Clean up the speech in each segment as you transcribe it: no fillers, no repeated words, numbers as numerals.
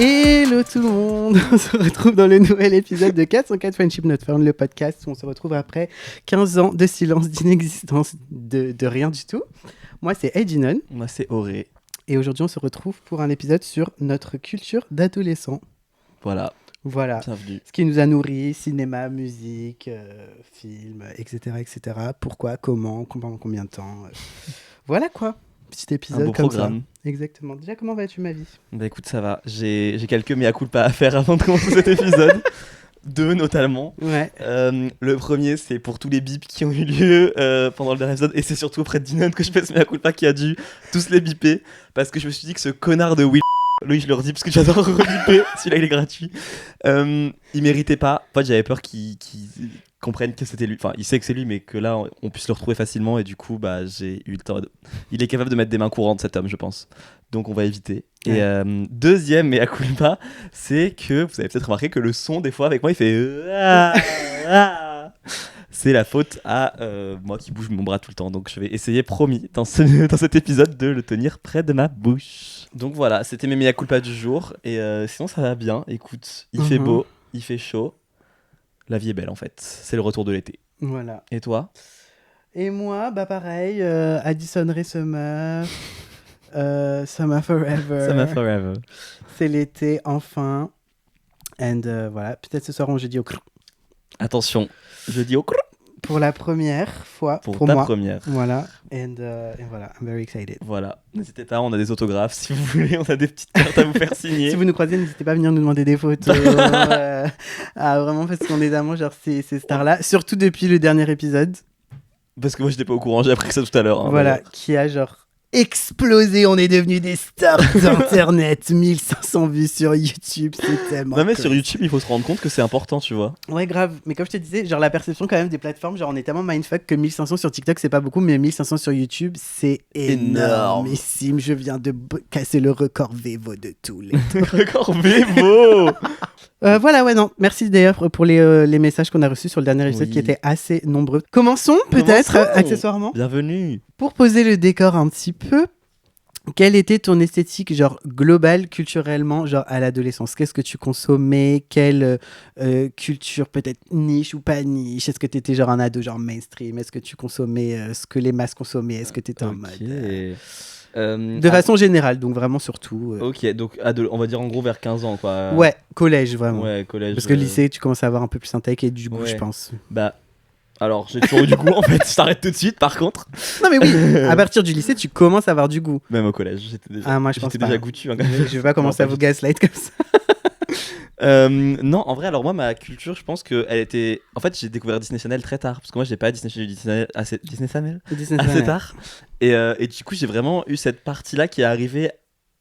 Hello tout le monde, on se retrouve dans le nouvel épisode de 404 Friendship Not Found, le podcast où on se retrouve après 15 ans de silence, d'inexistence, de rien du tout. Moi c'est Edinon. Moi c'est Auré. Et aujourd'hui on se retrouve pour un épisode sur notre culture d'adolescent. Voilà. Bienvenue. Ce qui nous a nourri, cinéma, musique, films, etc., etc. Pourquoi, comment, pendant combien de temps. Voilà quoi. Petit épisode un beau comme programme. ça. Exactement. Déjà, comment vas-tu, ma vie ? Bah écoute, ça va. J'ai quelques mea culpa à faire avant de commencer cet épisode. Deux notamment. Ouais. Le premier, c'est pour tous les bips qui ont eu lieu pendant le dernier épisode. Et c'est surtout auprès de Dinon que je fais ce mea culpa qui a dû tous les biper. Parce que je me suis dit que ce connard de Will... Louis, je le redis parce que j'adore rebiper. Celui-là, il est gratuit. Il méritait pas. En fait, j'avais peur qu'il comprenne que c'était lui. Enfin, il sait que c'est lui, mais que là, on puisse le retrouver facilement. Et du coup, bah, j'ai eu le temps. Il est capable de mettre des mains courantes, cet homme, je pense. Donc, on va éviter. Ouais. Et deuxième mea culpa, c'est que vous avez peut-être remarqué que le son, des fois, avec moi, il fait. C'est la faute à moi qui bouge mon bras tout le temps. Donc je vais essayer, promis, dans cet épisode, de le tenir près de ma bouche. Donc voilà, c'était mes mea culpa du jour. Et sinon, ça va bien. Écoute, il fait beau, il fait chaud. La vie est belle, en fait. C'est le retour de l'été. Voilà. Et toi ? Et moi, bah pareil, Addison Rae Summer, Summer Forever. Summer Forever. C'est l'été, enfin. And voilà, peut-être ce soir on jeudi au crrr. Attention, je dis au crrr. Pour la première fois. Pour ta moi. Première. Voilà. And voilà, I'm very excited. Voilà. N'hésitez pas, on a des autographes si vous voulez, on a des petites cartes à vous faire signer. Si vous nous croisez, n'hésitez pas à venir nous demander des photos. Vraiment, parce qu'on est d'amour, genre ces stars-là. Surtout depuis le dernier épisode. Parce que moi, j'étais pas au courant, j'ai appris que ça tout à l'heure. Hein, voilà, qui a genre explosé. On est devenus des stars d'internet. 1500 vues sur YouTube, c'est tellement. Non, mais sur YouTube, il faut se rendre compte que c'est important, tu vois. Ouais, grave. Mais comme je te disais, genre la perception quand même des plateformes, genre on est tellement mindfuck que 1500 sur TikTok, c'est pas beaucoup, mais 1500 sur YouTube, c'est énormissime. Je viens de casser le record Vevo de tous les record Vevo. Voilà, ouais, non. Merci d'ailleurs pour les messages qu'on a reçus sur le dernier épisode qui étaient assez nombreux. Commençons peut-être, accessoirement. Bienvenue. Pour poser le décor un petit peu, quelle était ton esthétique, genre globale, culturellement, genre à l'adolescence ? Qu'est-ce que tu consommais ? Quelle culture, peut-être niche ou pas niche ? Est-ce que tu étais genre un ado, genre mainstream ? Est-ce que tu consommais ce que les masses consommaient ? Est-ce que tu étais en mode... de façon générale, donc vraiment surtout. Ok, donc on va dire en gros vers 15 ans, quoi. Ouais, collège, vraiment. Ouais, collège. Parce que lycée, tu commences à avoir un peu plus un tech et du goût, ouais. je pense. Bah... Alors, j'ai toujours eu du goût, en fait. Je t'arrête tout de suite, par contre. Non, mais oui, à partir du lycée, tu commences à avoir du goût. Même au collège, j'étais déjà, moi, j'étais déjà goûtu. Hein, je vais pas commencer à vous gaslight comme ça. Non, en vrai, alors moi, ma culture, je pense qu'elle était... En fait, j'ai découvert Disney Channel très tard. Parce que moi, j'ai pas Disney Channel assez tard. Et du coup, j'ai vraiment eu cette partie-là qui est arrivée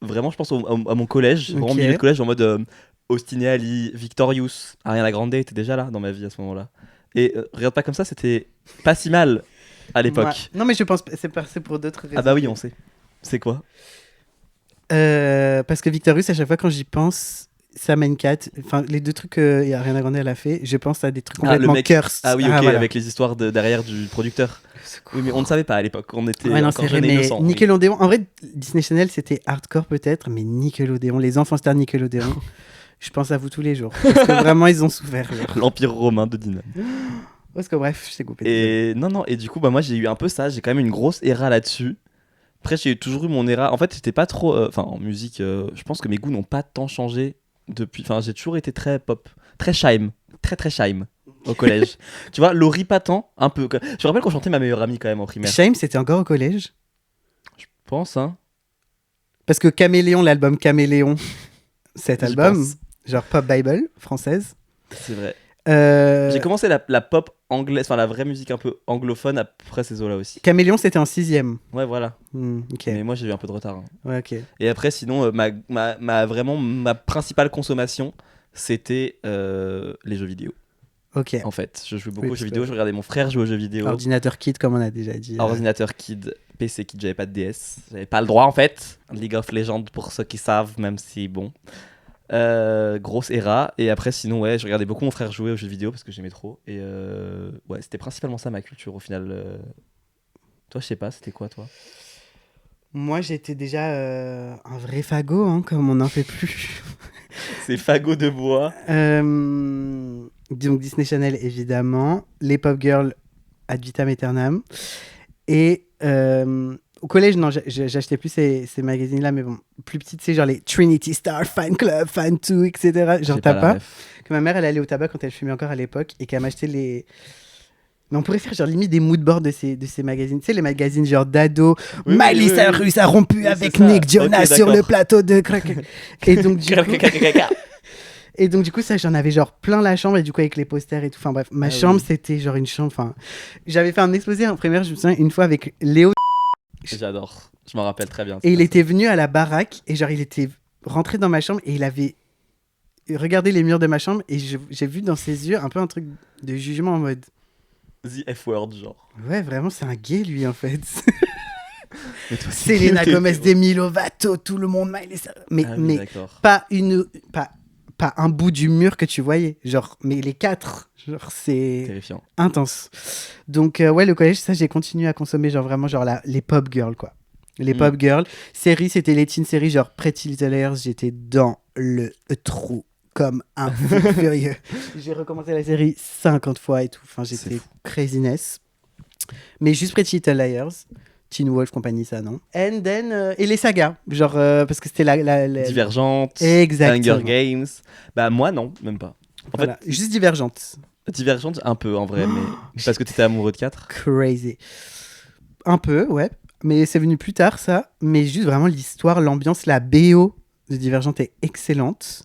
vraiment, je pense, à mon collège. Vraiment milieu de collège, en mode Austin et Ali, Victorious, Ariana Grande était déjà là dans ma vie à ce moment-là. Et regarde pas comme ça, c'était pas si mal à l'époque. Ouais. Non, mais je pense que c'est pour d'autres raisons. Ah bah oui, on sait. C'est quoi ? Parce que Victorious, à chaque fois quand j'y pense, Sam and Cat, enfin les deux trucs que Ariana Grande elle a fait, je pense à des trucs complètement cursed. Ah oui, ok, voilà. Avec les histoires derrière du producteur. Oui, mais on ne savait pas à l'époque, on était encore jeunes et innocents. Nickelodeon, en vrai, Disney Channel c'était hardcore peut-être, mais Nickelodeon, les enfants stars Nickelodeon. Je pense à vous tous les jours. Parce que vraiment, ils ont souffert. L'Empire romain de Dinon. Parce que bref, je t'ai coupé. Et non, et du coup, bah, moi, j'ai eu un peu ça. J'ai quand même une grosse era là-dessus. Après, j'ai toujours eu mon era. En fait, j'étais pas trop... Enfin, en musique, je pense que mes goûts n'ont pas tant changé depuis... Enfin, j'ai toujours été très pop. Très chime. Très chime au collège. Tu vois, Laurie pas tant, un peu. Je me rappelle qu'on chantait Ma meilleure amie quand même en primaire. Chime, c'était encore au collège ? Je pense, hein. Parce que Caméléon, l'album Caméléon, cet album... Genre Pop Bible, française. C'est vrai. J'ai commencé la pop anglaise, enfin la vraie musique un peu anglophone après ces eaux-là aussi. Caméléon, c'était en 6ème. Ouais, voilà. Okay. Mais moi, j'ai eu un peu de retard. Hein. Ouais, ok. Et après, sinon, ma principale consommation, c'était les jeux vidéo. Ok. En fait, je jouais beaucoup aux jeux vidéo, je regardais mon frère jouer aux jeux vidéo. Ordinateur kid, comme on a déjà dit. Ordinateur kid, PC kid, j'avais pas de DS. J'avais pas le droit, en fait. League of Legends, pour ceux qui savent, même si, bon... grosse era. Et après sinon ouais, je regardais beaucoup mon frère jouer aux jeux vidéo parce que j'aimais trop. Et ouais, c'était principalement ça ma culture au final. Toi je sais pas, c'était quoi toi ? Moi j'étais déjà un vrai fagot, hein, comme on n'en fait plus. ces fagots de bois. Donc Disney Channel, évidemment. Les Pop Girls ad vitam aeternam. Et au collège, non, j'achetais plus ces magazines-là, mais bon, plus petites, c'est genre les Trinity Star, Fan Club, Fan 2, etc. Genre, J'ai t'as la pas ref. que ma mère, elle allait au tabac quand elle fumait encore à l'époque et qu'elle m'achetait les. Mais on pourrait faire genre limite des moodboards de ces magazines. Tu sais, les magazines genre d'ado. Oui, Miley oui, oui, oui. Cyrus a rompu Oui, avec c'est ça. Nick Jonas Ok, sur le d'accord. plateau de Crack. Et donc, du coup, ça, j'en avais genre plein la chambre et du coup, avec les posters et tout. Enfin bref, ma Ah chambre, oui. c'était genre une chambre. Enfin, j'avais fait un exposé en primaire, je me souviens, une fois avec Léo. J'adore. Je m'en rappelle très bien. Et il cette était venu à la baraque et genre, il était rentré dans ma chambre et il avait regardé les murs de ma chambre et j'ai vu dans ses yeux un peu un truc de jugement en mode. personne. The F-word, genre. Ouais, vraiment, c'est un gay, lui, en fait. Mais toi aussi, Selena t'es- Gomez, Demi Lovato, tout le monde, Miley Cyrus. Mais, Ah oui, mais d'accord. pas pas un bout du mur que tu voyais. Genre, mais les quatre. Genre, c'est Terrifiant. intense. Donc, ouais, le collège, ça, j'ai continué à consommer, genre, vraiment, genre, les pop girls, quoi. Les pop girls. Séries, c'était les teen séries, genre Pretty Little Liars. J'étais dans le trou comme un fou furieux. J'ai recommencé la série 50 fois et tout. Enfin, C'est j'étais fou. craziness. Mais juste Pretty Little Liars. Teen Wolf, compagnie, ça, non. And then, et les sagas. Genre, parce que c'était la... Divergente. Exactement. Hunger Games. Bah, moi, non, même pas. En Voilà. Juste Divergente. fait, Divergente, un peu en vrai, mais. Parce que t'étais amoureux de 4. Crazy. Un peu, ouais. Mais c'est venu plus tard, ça. Mais juste vraiment l'histoire, l'ambiance, la BO de Divergente est excellente.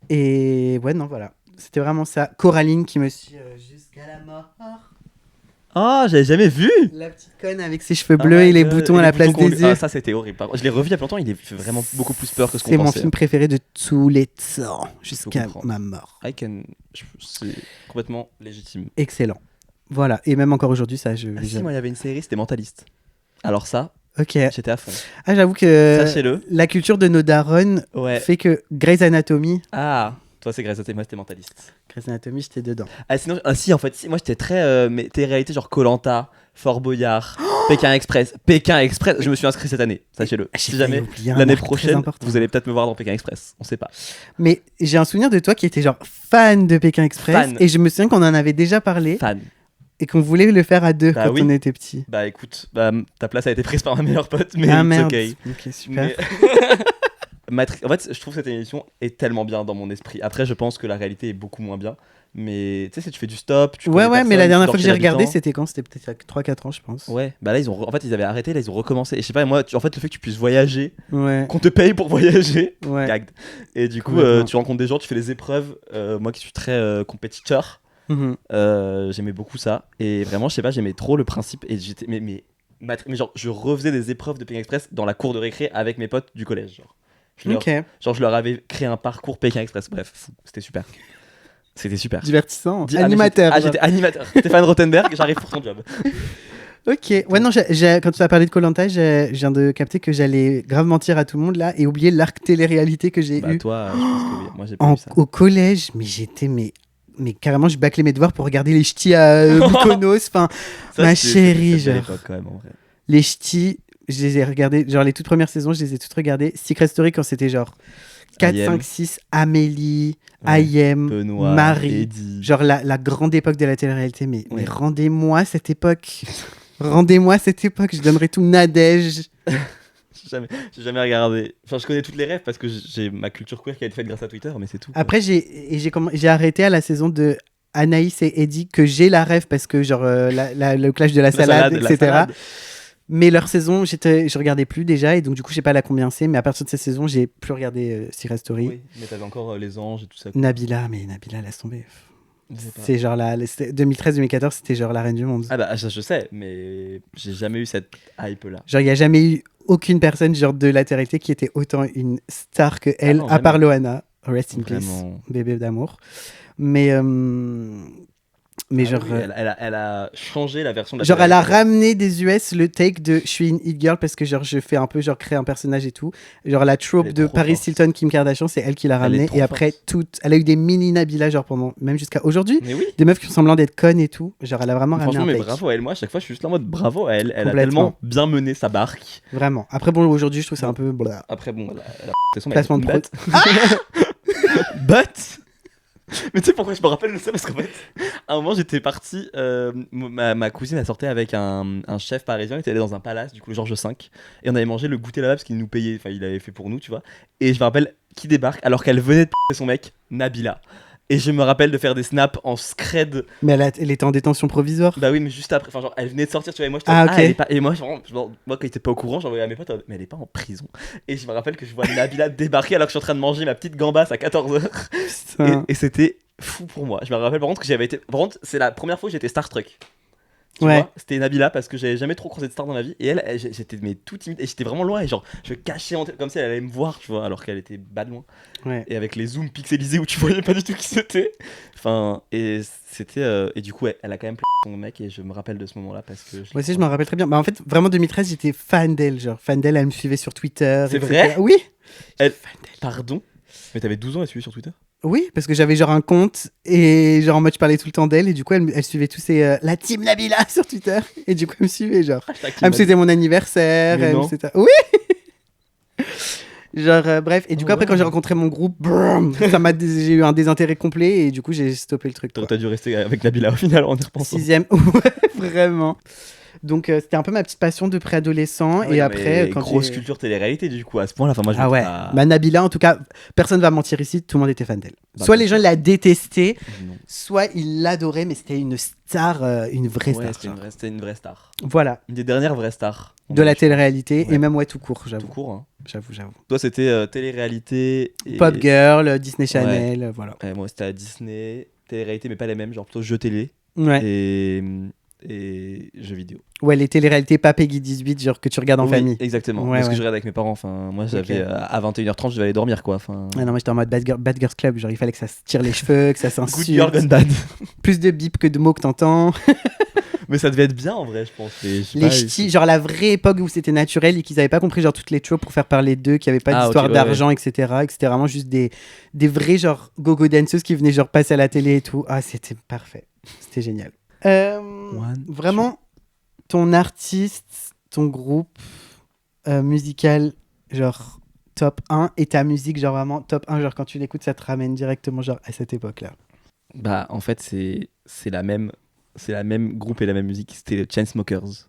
Et ouais, non, voilà. C'était vraiment ça. Coraline qui me suit jusqu'à la mort. Ah, j'avais jamais vu! La petite conne avec ses cheveux bleus et les boutons à la place des yeux. Ah, ça c'était horrible. Par contre, je l'ai revu il y a pas longtemps, il fait vraiment beaucoup plus peur que ce qu'on C'est mon pensait. film préféré de tous les temps. Jusqu'à comprendre. ma mort. C'est complètement légitime. Excellent. Voilà. Et même encore aujourd'hui, ça, je... Ah, si, moi il y avait une série, c'était Mentaliste. Alors ça, Ok. j'étais à fond. Ah, j'avoue que Sachez-le. la culture de nos darons Ouais. fait que Grey's Anatomy... Ah, toi c'est Grey's Anatomy, moi c'était Mentaliste. Grey's Anatomy, j'étais dedans. Ah, sinon, si, en fait, si, moi j'étais très. Mais tes réalités genre Koh-Lanta, Fort Boyard, Pékin Express. Pékin Express, je me suis inscrit cette année, sachez-le. Si jamais l'année prochaine, vous allez peut-être me voir dans Pékin Express, on sait pas. Mais j'ai un souvenir de toi qui était genre fan de Pékin Express. Fan. Et je me souviens qu'on en avait déjà parlé Fan. et qu'on voulait le faire à deux Bah quand oui. on était petits. Bah écoute, ta place a été prise par ma meilleure pote, mais Ah it's merde. okay. Ok, super. Mais- En fait, je trouve que cette émission est tellement bien dans mon esprit. Après, je pense que la réalité est beaucoup moins bien. Mais tu sais, si tu fais du stop, tu Ouais, connais ouais, mais personne, la tu dernière dors fois que chez j'ai regardé, l'habitant. c'était quand? C'était peut-être il y a 3-4 ans, je pense. Ouais, bah là, en fait, ils avaient arrêté, là, ils ont recommencé. Et je sais pas, moi, en fait, le fait que tu puisses voyager, Ouais. qu'on te paye pour voyager, Ouais. gagged. Et du coup, Complètement. tu rencontres des gens, tu fais des épreuves. Moi qui suis très compétiteur, Mhm. j'aimais beaucoup ça. Et vraiment, je sais pas, j'aimais trop le principe. Et j'étais. Mais genre, je refaisais des épreuves de Pékin Express dans la cour de récré avec mes potes du collège. Ok. Je leur avais créé un parcours Pékin Express. Bref, fou, c'était super. C'était super. Divertissant. Ah, mais Animateur. j'étais animateur. Stéphane Rothenberg, j'arrive pour ton job. Ok. Ouais, non, quand tu as parlé de Koh-Lanta, je viens de capter que j'allais grave mentir à tout le monde là et oublier l'arc télé-réalité que j'ai Bah, eu toi, je pense que oui. Moi, j'ai pas eu ça. au collège. Mais j'étais, mais carrément, je bâclais mes devoirs pour regarder les ch'tis à Mykonos. Enfin, Ça, ma c'était chérie, cette belle genre. époque, quand même, en vrai. Les ch'tis, je les ai regardés, genre les toutes premières saisons, je les ai toutes regardées. Secret Story quand c'était genre 4, I.M. 5, 6, Amélie, Ouais. I.M., Benoît, Marie. Eddie. Genre la grande époque de la télé-réalité. Mais Ouais. rendez-moi cette époque. Rendez-moi cette époque. Je donnerai tout Nadège. J'ai jamais regardé. Enfin, je connais toutes les rêves parce que j'ai ma culture queer qui a été faite grâce à Twitter, mais c'est tout. quoi. Après, j'ai arrêté à la saison de Anaïs et Eddie que j'ai la rêve parce que genre le clash de la salade, la etc. salade. Mais leur saison, je regardais plus déjà et donc du coup, je sais pas la combien c'est, mais à partir de cette saison, j'ai plus regardé Secret Story. Oui, mais t'avais encore les anges et tout ça. Nabila, mais Nabila, laisse tomber. Je sais pas. C'est genre 2013-2014, c'était genre la reine du monde. Ah bah ça je sais, mais j'ai jamais eu cette hype là. Genre, il y a jamais eu aucune personne genre de la télé qui était autant une star que elle, non, à part jamais. Loana. Rest in peace, Vraiment. bébé d'amour. Mais genre, oui, elle a changé la version de la genre elle a télé. ramené des US le take de je suis une hit girl parce que genre je fais un peu genre créer un personnage et tout. Genre la Elle trope est de trop Paris forte. Hilton, Kim Kardashian, c'est elle qui l'a Elle est ramené. trop Et après elle a eu des mini Nabila genre pendant même jusqu'à aujourd'hui. Mais oui. Des meufs qui ont semblant d'être connes et tout. Genre elle a vraiment ramené Franchement, un mais take. bravo à elle. Moi, à chaque fois, je suis juste là en mode bravo à elle. Elle a Complètement. tellement bien mené sa barque. Vraiment. Après bon aujourd'hui je trouve ça un peu blah. Après, bon, elle a son Placement de mec. produit. But mais tu sais pourquoi je me rappelle de ça? Parce qu'en fait, à un moment, j'étais parti. Ma cousine, elle sortait avec un chef parisien. Il était allé dans un palace, du coup, Georges V. Et on avait mangé le goûter là-bas parce qu'il nous payait. Enfin, il avait fait pour nous, tu vois. Et je me rappelle qui débarque alors qu'elle venait de p***er son mec, Nabila. Et je me rappelle de faire des snaps en scred. Mais elle était en détention provisoire. Bah oui, mais juste après. Enfin, genre, elle venait de sortir, tu vois. Et moi, j'étais Ah, en mode, ok. elle est pas. Et moi, moi, quand il était pas au courant, j'envoyais à mes potes, mais elle est pas en prison. Et je me rappelle que je vois Nabila débarquer alors que je suis en train de manger ma petite gambasse à 14h. Putain. Et c'était fou pour moi. Je me rappelle par contre que j'avais été. Par contre, c'est la première fois que j'étais starstruck. Tu Ouais. vois, c'était Nabila parce que j'avais jamais trop croisé de star dans ma vie. Et j'étais mais tout timide. Et j'étais vraiment loin. Et genre, je cachais comme si elle allait me voir, tu vois, alors qu'elle était bas de loin. Ouais. Et avec les zooms pixelisés où tu voyais pas du tout qui c'était. Enfin, et c'était. Et du coup, elle a quand même son mec. Et je me rappelle de ce moment-là parce que. Moi aussi, je m'en rappelle très bien. Bah, en fait, vraiment, 2013, j'étais fan d'elle. Genre, fan d'elle, elle me suivait sur Twitter. C'est etc. vrai? Oui. Elle- Fan d'elle. Pardon? Mais t'avais 12 ans à suivre sur Twitter? Oui, parce que j'avais genre un compte et genre en mode je parlais tout le temps d'elle et du coup elle suivait tous ces la team Nabila sur Twitter et du coup elle me suivait genre. Elle me souhaitait mon anniversaire. Mais Elle me non. souhaitait... Oui. Genre bref et du Oh, coup après wow. quand j'ai rencontré mon groupe, j'ai eu un désintérêt complet et du coup j'ai stoppé le truc. Quoi. T'as dû rester avec Nabila au final en y repensant. 6ème, ouais vraiment. Donc c'était un peu ma petite passion de préadolescent Ah ouais, et non, après mais quand grosse j'ai... culture télé-réalité du coup à ce point-là. Enfin, moi, je Ah m'étais ouais, pas- bah, Nabila en tout cas, personne va mentir ici, tout le monde était fan d'elle. Bah, Soit bien les gens sûr. la détestaient, Non. soit ils l'adoraient, mais c'était une star, une vraie Ouais, star. c'était genre. c'était une vraie star. Voilà, Une des dernières vraies stars. de la Je télé-réalité Ouais. et même ouais tout court, pense. j'avoue. Tout court. Hein. J'avoue. Toi, c'était télé-réalité. Et... Pop Girl, Disney Channel, voilà. Ouais, moi, c'était à Disney. Télé-réalité, mais pas les mêmes, genre plutôt jeux télé Ouais. et jeux vidéo. Ouais, les téléréalités pas Peggy 18, genre que tu regardes en Oui, famille. exactement. Ouais, Parce que ouais. je regardais avec mes parents. Enfin, moi, j'avais Ok. à 21h30, je devais aller dormir, quoi. Enfin, Ah non, moi j'étais en mode Bad Girls Club, genre il fallait que ça se tire les cheveux, que ça Good Girl Gone s'insulte. Bad. Plus de bip que de mots que t'entends. Mais ça devait être bien en vrai, je pense. Mais je sais Les pas, ch'tis, genre la vraie époque où c'était naturel et qu'ils avaient pas compris genre toutes les tropes pour faire parler d'eux, qu'il y avait pas Ah, d'histoire ok, ouais, d'argent, etc. Et que c'était vraiment juste des vrais genre go-go danseuses qui venaient genre passer à la télé et tout. Ah, c'était parfait. C'était génial. Vraiment, ton artiste, ton groupe musical, genre top 1 et ta musique, genre vraiment top 1, genre quand tu l'écoutes, ça te ramène directement genre à cette époque-là. Bah, en fait, c'est la même groupe et la même musique. C'était les Chainsmokers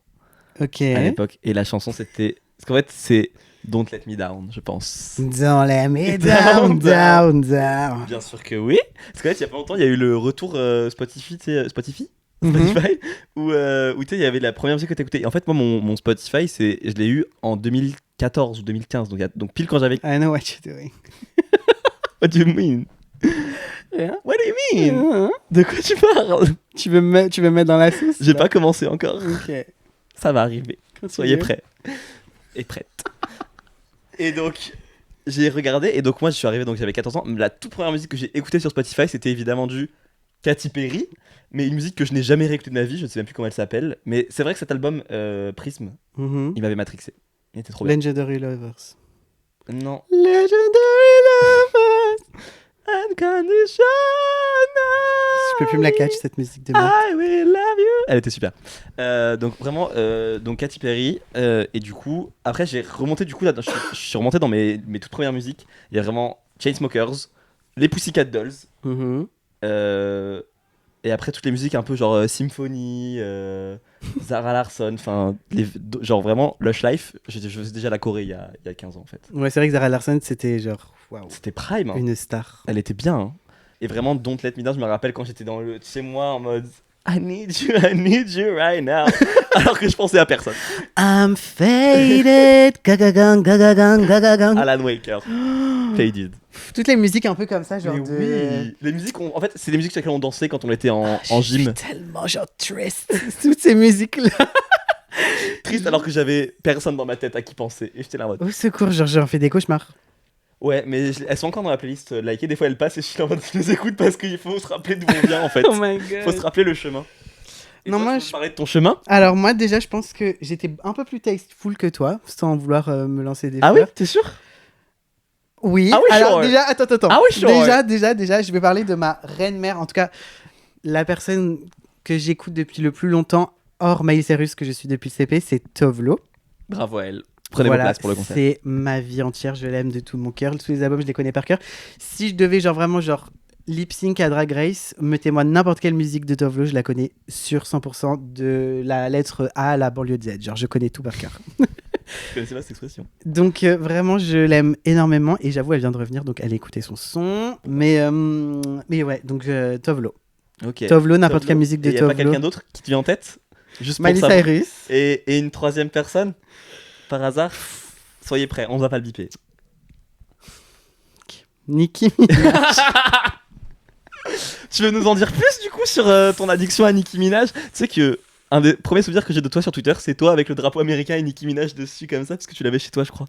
Ok. à l'époque. Et la chanson, c'était. Parce qu'en fait, c'est Don't Let Me Down, je pense. Don't let me down, down, down. Bien sûr que oui. Parce qu'en fait, il y a pas longtemps, il y a eu le retour Spotify, tu sais, Spotify Mhm. Spotify, où tu sais, il y avait la première musique que t'écoutais. Et en fait, moi, mon Spotify, je l'ai eu en 2014 ou 2015. Donc pile quand j'avais. I know what you're doing. What do you mean? Rien. What do you mean? De quoi tu parles? Tu veux me mettre dans la sauce J'ai là pas commencé encore. Ok. Ça va arriver. Soyez Continue. prêts. Et prête. Et donc, j'ai regardé. Et donc, moi, je suis arrivé, donc j'avais 14 ans. La toute première musique que j'ai écoutée sur Spotify, c'était évidemment du Katy Perry. Mais une musique que je n'ai jamais réécoutée de ma vie. Je ne sais même plus comment elle s'appelle. Mais c'est vrai que cet album, Prism, Mhm. il m'avait matrixé. Il était trop bien. Legendary Lovers. Non. Legendary Lovers. Unconditional. Je peux plus me la catch cette musique de merde. I will love you. Elle était super. Donc vraiment, donc Katy Perry. Et du coup, après j'ai remonté du coup là, je suis remonté dans mes toutes premières musiques. Il y a vraiment Chainsmokers, les Pussycat Dolls. Mhm. Et après toutes les musiques un peu genre Symphony, Zara Larsson, enfin genre vraiment Lush Life. Je faisais déjà la Corée il y a 15 ans en fait. Ouais, c'est vrai que Zara Larsson, c'était genre, waouh, C'était prime. Hein. une star. Elle était bien. Hein. Et vraiment, Don't Let Me Down, je me rappelle quand j'étais chez moi en mode I need you right now. Alors que je pensais à personne. I'm faded, gagagang, gagagang, gagagang. Alan Waker, Faded. Toutes les musiques un peu comme ça, genre Mais de... oui, les musiques, en fait, c'est des musiques sur lesquelles on dansait quand on était en Je gym. suis tellement genre triste. Toutes ces musiques-là. Triste alors que j'avais personne dans ma tête à qui penser. Et j'étais là en mode Au secours, genre j'en fais des cauchemars. ouais, mais elles sont encore dans la playlist likée. Des fois elles passent et je suis là en mode je les écoute parce qu'il faut se rappeler d'où on vient en fait. Oh my god. Faut se rappeler le chemin. Et Non, toi, moi, tu veux me parler de ton chemin. Alors moi déjà je pense que j'étais un peu plus tasteful que toi, sans vouloir me lancer des Ah oui, fleurs. t'es sûr? Oui. Ah oui, Alors sure. déjà, attends. Ah oui, sure. Déjà, je vais parler de ma reine-mère. En tout cas, la personne que j'écoute depuis le plus longtemps, hors Miley Cyrus que je suis depuis le CP, c'est Tovlo. Bravo à elle. Prenez vos Voilà, places pour le concert. c'est ma vie entière, je l'aime de tout mon cœur. Tous les albums, je les connais par cœur. Si je devais genre vraiment genre lip sync à Drag Race, mettez-moi n'importe quelle musique de Tove Lo, je la connais sur 100% de la lettre A à la banlieue de Z. Genre je connais tout par cœur. Je connaissais pas cette expression. Donc vraiment je l'aime énormément et j'avoue elle vient de revenir donc allez écouter son son. Mais ouais donc Tove Lo. Ok. Tove Lo, n'importe Tove quelle Lo. musique de Et y a pas Tove Lo. quelqu'un d'autre qui te vient en tête? Juste pour Miley savoir. Cyrus. Et une troisième personne? Par hasard? Soyez prêts, on va pas le biper. Nicki Minaj. Tu veux nous en dire plus du coup sur ton addiction à Nicki Minaj? Tu sais que un des premiers souvenirs que j'ai de toi sur Twitter, c'est toi avec le drapeau américain et Nicki Minaj dessus comme ça, parce que tu l'avais chez toi, je crois.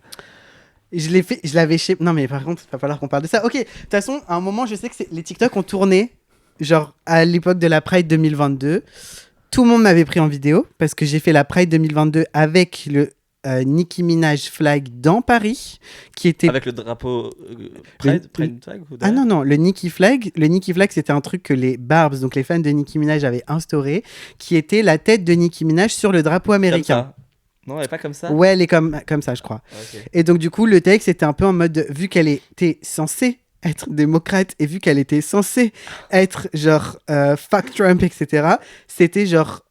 Je l'avais chez. Non, mais par contre, il va falloir qu'on parle de ça. Ok, de toute façon, à un moment, je sais que les TikTok ont tourné, genre à l'époque de la Pride 2022. Tout le monde m'avait pris en vidéo parce que j'ai fait la Pride 2022 avec le Nicki Minaj flag dans Paris, qui était. Avec le drapeau Pride flag ou Ah non, le Nicki flag. Le Nicki flag, c'était un truc que les Barbs, donc les fans de Nicki Minaj, avaient instauré, qui était la tête de Nicki Minaj sur le drapeau Comme américain. ça. Non, elle est pas comme ça. Ouais, elle est comme ça, je crois. Ah, ok. Et donc, du coup, le texte était un peu en mode, vu qu'elle était censée être démocrate et vu qu'elle était censée être genre fuck Trump, etc., c'était genre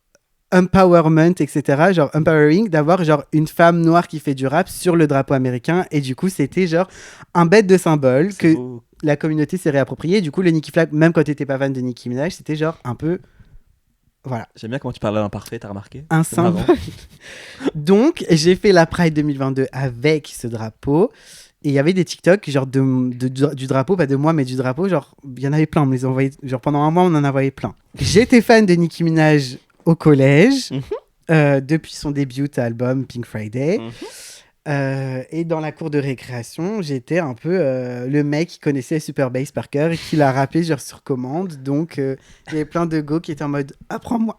empowerment, etc., genre empowering, d'avoir genre une femme noire qui fait du rap sur le drapeau américain. Et du coup, c'était genre un bête de symbole C'est que beau. la communauté s'est réapproprié. Du coup, le Nicki Flag, même quand t'étais pas fan de Nicki Minaj, c'était genre un peu. Voilà. J'aime bien comment tu parles à l'imparfait, t'as remarqué? Un C'est marrant. symbole. Donc, j'ai fait la Pride 2022 avec ce drapeau. Et il y avait des TikTok, genre du drapeau, pas de moi, mais du drapeau. Genre, il y en avait plein. On me les envoyait, genre, pendant un mois, on en envoyait plein. J'étais fan de Nicki Minaj au collège, depuis son début album Pink Friday. Mhm. Et dans la cour de récréation, j'étais un peu le mec qui connaissait Super Bass par cœur et qui l'a rappé genre sur commande. Donc, il y avait plein de go qui étaient en mode apprends-moi,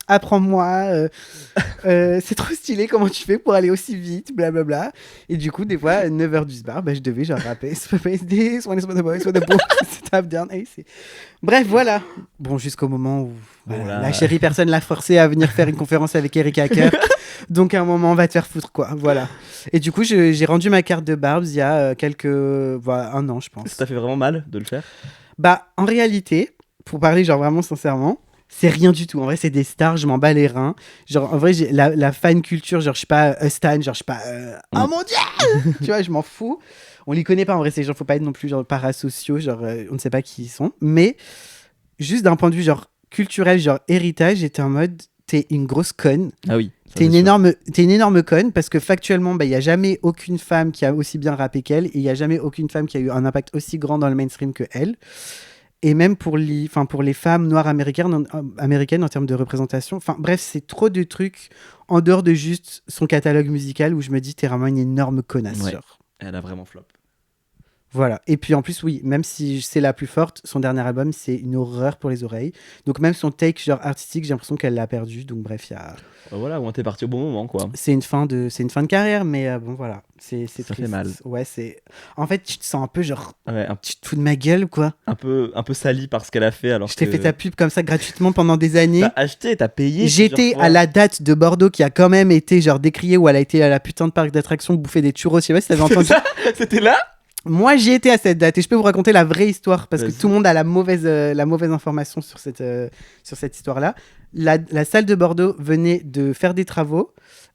apprends-moi, c'est trop stylé, comment tu fais pour aller aussi vite, blablabla. Et du coup, des fois, à 9h du bar, bah, je devais genre rapper Super Bass this, one is for the boys, for the boys, tap down, hey, c'est... Bref, voilà. Bon, jusqu'au moment où Voilà. la chérie personne l'a forcé à venir faire une conférence avec Erika Hacker. Donc, à un moment, on va te faire foutre, quoi. Voilà. Et du coup, j'ai rendu ma carte de Barbs il y a un an, je pense. Ça t'a fait vraiment mal de le faire? Bah, en réalité, pour parler genre vraiment sincèrement, c'est rien du tout. En vrai, c'est des stars, je m'en bats les reins. Genre, en vrai, j'ai la fan culture, genre, je suis pas Stan, genre, je suis pas oh mon dieu tu vois, je m'en fous. On les connaît pas, en vrai, ces gens, faut pas être non plus genre parasociaux, genre, on ne sait pas qui ils sont. Mais, juste d'un point de vue, genre, culturel, genre, héritage, j'étais en mode, t'es une grosse conne. Ah oui. T'es une énorme conne parce que factuellement, il n'y a jamais aucune femme qui a aussi bien rappé qu'elle et il n'y a jamais aucune femme qui a eu un impact aussi grand dans le mainstream que elle. Et même pour les femmes noires américaines en termes de représentation. Enfin bref, c'est trop de trucs en dehors de juste son catalogue musical où je me dis, t'es vraiment une énorme connasse. Ouais. Genre. Elle a vraiment flop. Voilà. Et puis en plus, oui, même si c'est la plus forte, son dernier album, c'est une horreur pour les oreilles. Donc même son take genre artistique, j'ai l'impression qu'elle l'a perdu. Donc bref, il y a... Voilà, où t'es parti au bon moment, quoi. C'est une fin de carrière, mais bon, voilà. C'est Ça triste. fait mal. Ouais, c'est... En fait, tu te sens un peu genre... Ouais, Tu te fous de ma gueule ou quoi? un peu sali par ce qu'elle a fait, alors Je t'ai que... fait ta pub comme ça gratuitement pendant des années. T'as acheté, t'as payé. J'étais plusieurs fois. à la date de Bordeaux qui a quand même été genre décriée où elle a été à la putain de parc d'attractions bouffer des churros. Je sais pas si t'avais entendu. C'était là? Moi, j'y étais à cette date et je peux vous raconter la vraie histoire parce que Vas-y. tout le monde a la mauvaise information sur cette histoire-là. La salle de Bordeaux venait de faire des travaux,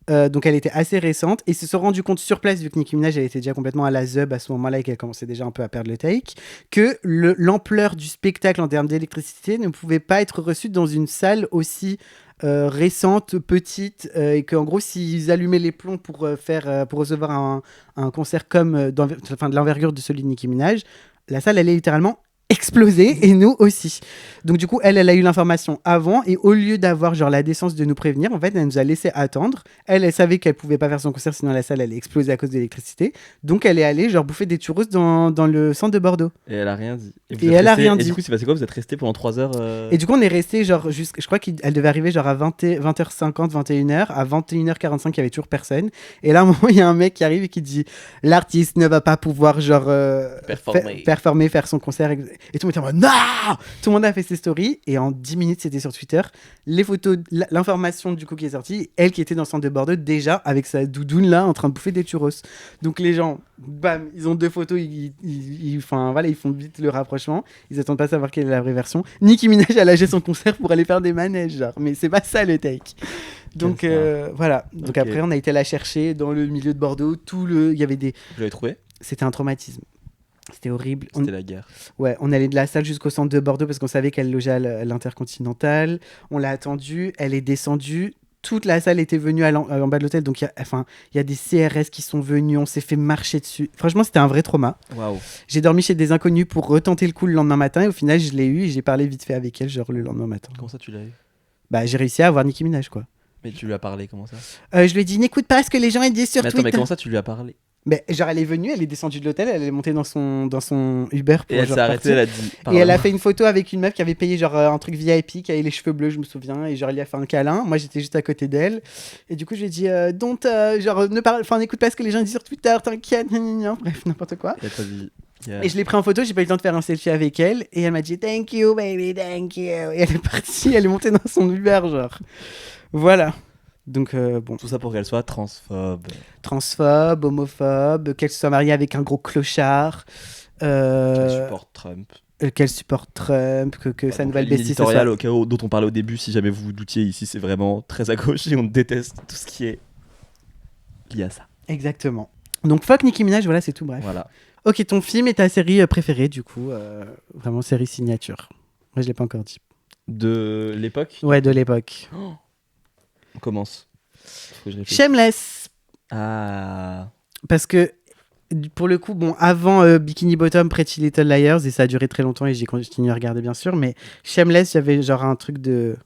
donc elle était assez récente et ils se sont rendus compte sur place, vu que Nicki Minaj elle était déjà complètement à la zeub à ce moment-là et qu'elle commençait déjà un peu à perdre le take, que l'ampleur du spectacle en termes d'électricité ne pouvait pas être reçue dans une salle aussi récente, petite, et qu'en gros, s'ils allumaient les plombs pour recevoir un concert comme de l'envergure de celui de Nicki Minaj, la salle allait littéralement exploser et nous aussi. Donc du coup, elle a eu l'information avant et au lieu d'avoir genre la décence de nous prévenir, en fait, elle nous a laissé attendre. Elle savait qu'elle pouvait pas faire son concert sinon la salle allait exploser à cause de l'électricité. Donc elle est allée genre bouffer des churros dans le centre de Bordeaux. Et elle a rien dit. Et elle a rien dit. Et du coup, c'est passé quoi? Vous êtes resté pendant 3 heures Et du coup, on est resté genre je crois qu'elle devait arriver genre à 20h50, 21h. À 21h45, il y avait toujours personne. Et là, à un moment, il y a un mec qui arrive et qui dit l'artiste ne va pas pouvoir genre Performer. performer, faire son concert. Et tout le monde était en mode non. Tout le monde a fait ses stories et en 10 minutes c'était sur Twitter. Les photos, l'information du coup qui est sortie, elle qui était dans le centre de Bordeaux déjà avec sa doudoune là en train de bouffer des churros. Donc les gens, bam, ils ont 2 photos, enfin voilà, ils font vite le rapprochement. Ils attendent pas à savoir quelle est la vraie version. Nicki Minaj a lâché son concert pour aller faire des manèges, genre. Mais c'est pas ça le take. Donc voilà. Donc Ok. après on a été la chercher dans le milieu de Bordeaux. Il y avait des. Vous l'avez trouvé? C'était un traumatisme. C'était horrible. C'était la guerre. Ouais, on allait de la salle jusqu'au centre de Bordeaux parce qu'on savait qu'elle logeait à l'Intercontinental. On l'a attendue, elle est descendue. Toute la salle était venue en bas de l'hôtel. Donc, il y a des CRS qui sont venus. On s'est fait marcher dessus. Franchement, c'était un vrai trauma. Waouh. J'ai dormi chez des inconnus pour retenter le coup le lendemain matin. Et au final, je l'ai eu et j'ai parlé vite fait avec elle, genre le lendemain matin. Comment ça, tu l'as eu? Bah, j'ai réussi à avoir Nicki Minaj, quoi. Mais tu lui as parlé, comment ça? Je lui ai dit, n'écoute pas ce que les gens ils disent sur Mais attends, Twitter. mais comment ça, tu lui as parlé? Mais genre, elle est venue, elle est descendue de l'hôtel, elle est montée dans son Uber pour Et elle genre, s'est arrêtée, partir. elle a dit. Et elle a fait une photo avec une meuf qui avait payé genre un truc VIP, qui avait les cheveux bleus, je me souviens, et genre elle lui a fait un câlin. Moi j'étais juste à côté d'elle, et du coup je lui ai dit genre n'écoute pas ce que les gens disent sur Twitter, t'inquiète, bref n'importe quoi. Et t'as dit. Et je l'ai pris en photo, j'ai pas eu le temps de faire un selfie avec elle, et elle m'a dit thank you baby, thank you, et elle est partie, elle est montée dans son Uber genre. Voilà. Donc bon. Tout ça pour qu'elle soit transphobe. Transphobe, homophobe, qu'elle se soit mariée avec un gros clochard. Qu'elle supporte Trump. Qu'elle supporte Trump, que sa nouvelle bestie ce L'éditorial soit... dont on parlait au début, si jamais vous vous doutiez, ici c'est vraiment très à gauche et on déteste tout ce qui est lié à ça. Exactement. Donc fuck Nicki Minaj, voilà, c'est tout, bref. Voilà. Ok, ton film et ta série préférée, du coup, vraiment série signature. Moi, je l'ai pas encore dit. De l'époque, Ouais, de l'époque. on commence. Faut que je réfléchisse. Shameless, Ah. parce que pour le coup, bon, avant Bikini Bottom, Pretty Little Liars, et ça a duré très longtemps et j'ai continué à regarder bien sûr, mais Shameless, j'avais genre un truc de...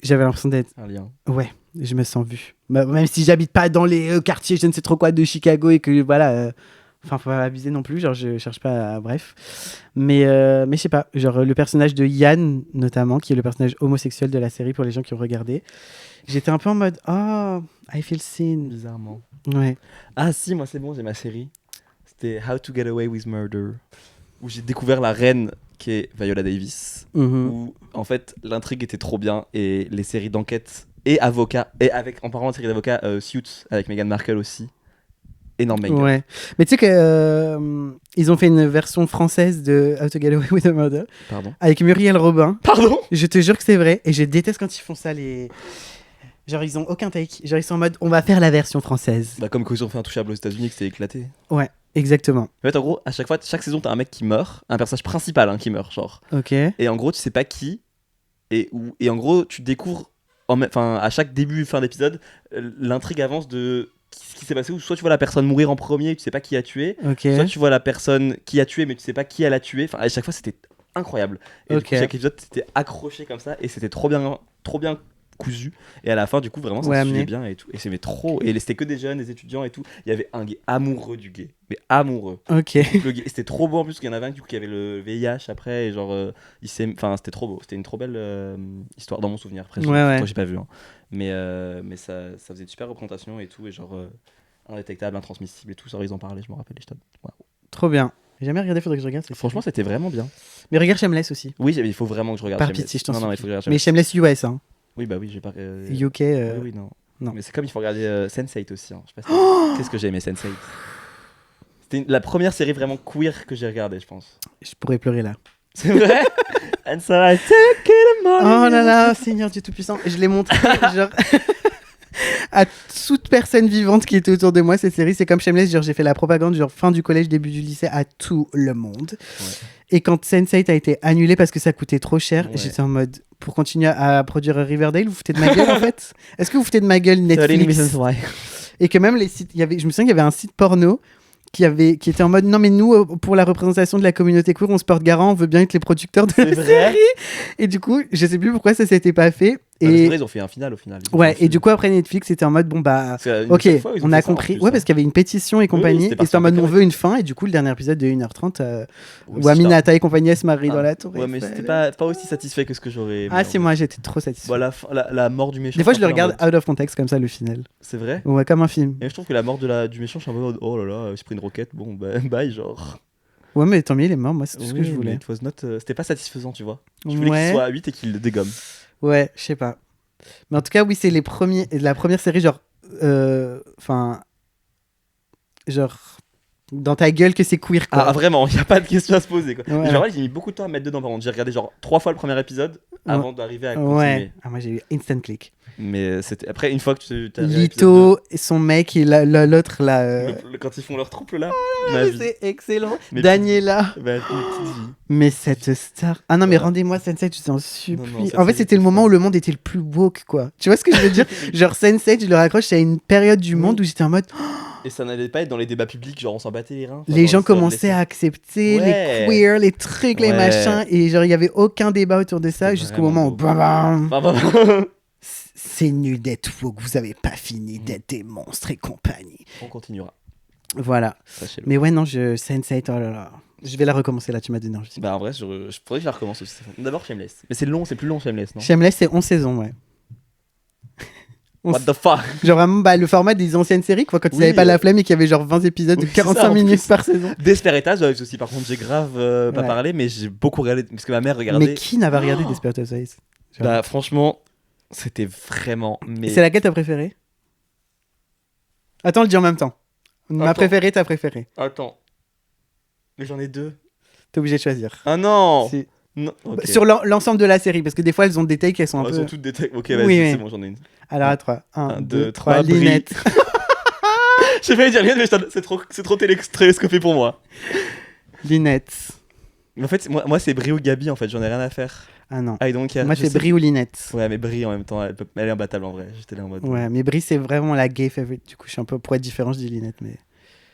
J'avais l'impression d'être... Un lien. Ouais, je me sens vue. Même si j'habite pas dans les quartiers, je ne sais trop quoi de Chicago et que voilà... Enfin, faut pas abuser non plus, genre je cherche pas... Bref. Mais je sais pas, genre le personnage de Yann, notamment, qui est le personnage homosexuel de la série pour les gens qui ont regardé, j'étais un peu en mode, oh, I feel seen. Bizarrement. Ouais. Ah si, moi c'est bon, j'ai ma série. C'était How to Get Away with Murder, où j'ai découvert la reine qui est Viola Davis, Mhm. où en fait l'intrigue était trop bien et les séries d'enquête et avocats, et avec en parlant de séries d'avocats, Suits avec Meghan Markle aussi, énorme banger. Ouais. Mais tu sais que ils ont fait une version française de How to Get Away with a Murder Pardon. avec Muriel Robin. Pardon. Je te jure que c'est vrai et je déteste quand ils font ça les... Genre ils ont aucun take. Genre ils sont en mode on va faire la version française. Bah comme quand ils ont fait Intouchable aux États-Unis, que c'était éclaté. Ouais, exactement. En fait, en gros, à chaque fois, chaque saison, t'as un mec qui meurt, un personnage principal qui meurt, genre. Ok. Et en gros, tu sais pas qui, et en gros, tu découvres, à chaque début, fin d'épisode, l'intrigue avance de ce qui s'est passé, où soit tu vois la personne mourir en premier, tu sais pas qui a tué, Ok. soit tu vois la personne qui a tué, mais tu sais pas qui elle a tué. Enfin, à chaque fois, c'était incroyable. Et du Ok. coup, chaque épisode, t'étais accroché comme ça, et c'était trop bien cousu. Et à la fin, du coup, vraiment, ça Ouais, se suivait amené. bien et tout. Et c'était trop. Et c'était que des jeunes, des étudiants et tout. Il y avait un gay amoureux du gay, mais amoureux. Ok. Le gay- c'était trop beau en plus qu'il y en avait un du coup, qui avait le VIH après et genre c'était trop beau, c'était une trop belle histoire dans mon souvenir après Ouais, ouais. j'ai pas vu hein. Mais ça faisait une super représentation et tout et genre indétectable, intransmissible et tout, ça ils en parlaient, je me rappelle, waouh. Trop bien. J'ai jamais regardé, faudrait que je regarde. Franchement c'était vraiment bien. Mais regarde Shameless aussi. Oui il faut vraiment que je regarde Par Shameless. pitié, je t'en Non, supplie. il faut que je regarde Mais Shameless. Shameless US, hein. Oui bah oui j'ai pas UK. oui non. non. Mais c'est comme il faut regarder Sense8 aussi hein. Je sais pas si qu'est-ce que j'ai aimé Sense8. C'était la première série vraiment queer que j'ai regardée je pense. Je pourrais pleurer là. C'est vrai. And so I took it a Oh morning. là là, Seigneur Dieu Tout-Puissant. Je l'ai montré genre à toute personne vivante qui était autour de moi, cette série. C'est comme Shameless, genre j'ai fait la propagande genre fin du collège, début du lycée à tout le monde. Ouais. Et quand Sense8 a été annulé parce que ça coûtait trop cher, Ouais. j'étais en mode pour continuer à produire Riverdale, vous foutez de ma gueule en fait. Est-ce que vous foutez de ma gueule 13 Netflix? Reasons Why. Et que même les sites, je me souviens qu'il y avait un site porno qui était en mode non mais nous pour la représentation de la communauté queer on se porte garant, on veut bien être les producteurs de C'est la vrai. série. Et du coup je sais plus pourquoi ça s'était pas fait. Ah, mais c'est Et vrai, ils ont fait un final au final. Ils ont ouais, fait un et du coup après Netflix c'était en mode bon bah film. Une ok, seule fois, ils ont on fait a ça, en compris. plus, Ouais, hein. parce qu'il y avait une pétition et compagnie. c'était Et c'était en mode parti en on veut une fin. Et du coup, le dernier épisode de 1h30, Oui, où Aminata et compagnie elles se marient Ah. dans la tour. Ouais, mais Eiffel. c'était pas aussi satisfait que ce que j'aurais. Ah, si, moi j'étais trop satisfait. Voilà, la mort du méchant. Des fois, je le suis un peu en regarde mode- out of context comme ça, le final. C'est vrai. Ouais, comme un film. Et je trouve que la mort du méchant, je suis un peu en mode, oh là là, j'ai pris une roquette, bon, bah, bye, genre. Ouais, mais tant mieux, il est mort, moi, c'est tout ce que je mais voulais. it was not, c'était pas satisfaisant, tu vois. Je voulais qu'il Ouais, soit à 8 et qu'il le dégomme. ouais, je sais pas. Mais en tout cas, oui, c'est la première série, genre, enfin, genre, dans ta gueule que c'est queer, quoi. Ah, vraiment, il n'y a pas de question à se poser, quoi. Ouais. Et genre, là, j'ai mis beaucoup de temps à me mettre dedans, par contre. J'ai regardé genre 3 fois le premier épisode avant d'arriver à continuer. Ouais. Ah, moi, j'ai eu instant click. Mais c'était après, une fois que tu as Lito et son mec et l'autre, là. quand ils font leur trouble là, Ah, c'est excellent. Mais Daniela. bah, mes petites vies. Mais cette star. Ah non, mais Voilà. rendez-moi Sense8, je vous en supplie. Non, cette En fait, série c'était le était moment folle. où le monde était le plus woke, quoi. Tu vois ce que je veux dire? Genre, Sense8, je le raccroche à une période du monde où j'étais en mode. Et ça n'allait pas être dans les débats publics, genre on s'en battait les reins. Enfin, Les dans gens l'histoire de commençaient à accepter Ouais. les queer, les trucs, les Ouais. machins. Et genre, il y avait aucun débat autour de ça C'était jusqu'au vraiment moment où. beau. Bam, bam. Enfin, C'est nul d'être woke, vous avez pas fini d'être des monstres et compagnie. on continuera, Voilà. sachez-le. Mais ouais, non, Sense8, oh là là. Je vais la recommencer là, tu m'as donné envie. Bah en vrai, je faudrait que je la recommence aussi. D'abord Shameless. Mais c'est long, c'est plus long Shameless, non? Shameless, c'est 11 saisons, ouais. What the fuck? Genre vraiment le format des anciennes séries, quoi, quand ils Oui, n'avaient pas la flemme et qu'il y avait genre 20 épisodes de oui, c'est 45 ça, en minutes plus. par saison. Desperate aussi, par contre, j'ai grave pas Ouais. parlé, mais j'ai beaucoup regardé parce que ma mère regardait. Mais qui n'a pas regardé Desperate Housewives? Bah franchement, c'était vraiment. Mais C'est laquelle ta préférée? Attends, on le dit en même temps. Ma Attends. préférée, ta préférée. attends, mais j'en ai 2. T'es obligé de choisir. Ah non. Si. Non. Ok. Sur l'ensemble de la série, parce que des fois elles ont des takes, elles sont un Elles peu. sont toutes des Ok, vas-y, Oui, c'est oui. bon, j'en ai une. Alors à 3. 1, 1, 2, 2, 3. 3, Brie. Linette. J'ai failli dire rien, mais c'est trop télescopé pour moi. Linette. Mais en fait, moi c'est Brie ou Gabi, en fait, j'en ai rien à faire. Ah non. I don't care. Moi Je c'est sais- Brie ou Linette. Ouais, mais Brie en même temps, elle est imbattable en vrai. J'étais là en mode. Ouais, mais Brie c'est vraiment la gay favorite. Du coup, je suis un peu pour être différent, je dis Linette.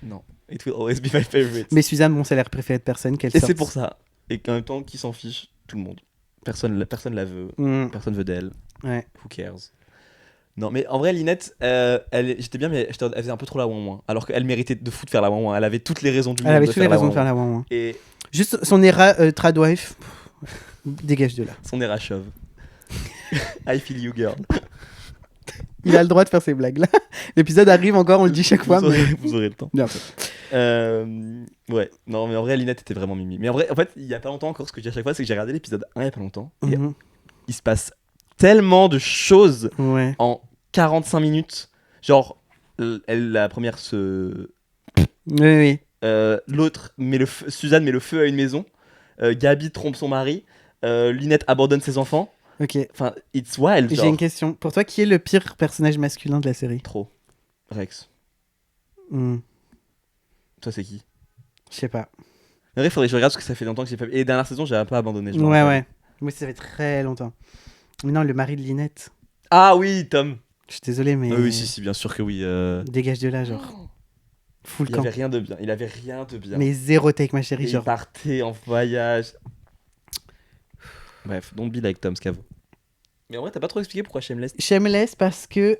Non. It will always be my favorite. Mais Suzanne, bon, c'est l'air préféré de personne qu'elle Et sorte. c'est pour ça. Et qu'en même temps, qui s'en fiche? Tout le monde. Personne la veut. Mm, Personne veut d'elle. ouais. Who cares? Non, mais en vrai, Linette, j'étais bien, mais elle faisait un peu trop la ouin. Alors qu'elle méritait de fou de faire la ouin. Elle avait toutes les raisons du monde Elle avait de toutes les faire la raisons de ouin. faire la ouin. Et Juste son era tradwife, dégage de là. son air à chauve. I feel you, girl. Il a le droit de faire ces blagues là. L'épisode arrive encore, on le dit chaque fois. Vous aurez, Mais... vous aurez le temps. Bientôt. Ouais, non, mais en vrai, Linette était vraiment mimi. Mais en vrai, en fait, il y a pas longtemps encore, ce que je dis à chaque fois, c'est que j'ai regardé l'épisode 1 il y a pas longtemps. Et Mhm. il se passe tellement de choses Ouais. en 45 minutes. Genre, la première se. Oui, oui. L'autre, Suzanne met le feu à une maison. Gabi trompe son mari. Linette abandonne ses enfants. Ok. Enfin, it's wild. J'ai Genre. une question. Pour toi, qui est le pire personnage masculin de la série? Trop. Rex. Hmm, Toi, c'est qui? Je sais pas. En vrai, faudrait que je regarde parce que ça fait longtemps que j'ai pas vu. Et dernière saison, j'ai un peu abandonné. je me Ouais, rappelle. ouais. Moi, ça fait très longtemps. Mais non, le mari de Linette. Ah oui, Tom. Je suis désolé, mais. Ah oui, si, bien sûr que oui. Dégage de là, genre. Full Il camp. avait rien de bien. Il avait rien de bien. Mais zéro take, ma chérie. Et il Genre. partait en voyage. Bref, don't be like Tom Scavo. Mais en vrai, t'as pas trop expliqué pourquoi Shameless. Shameless parce que.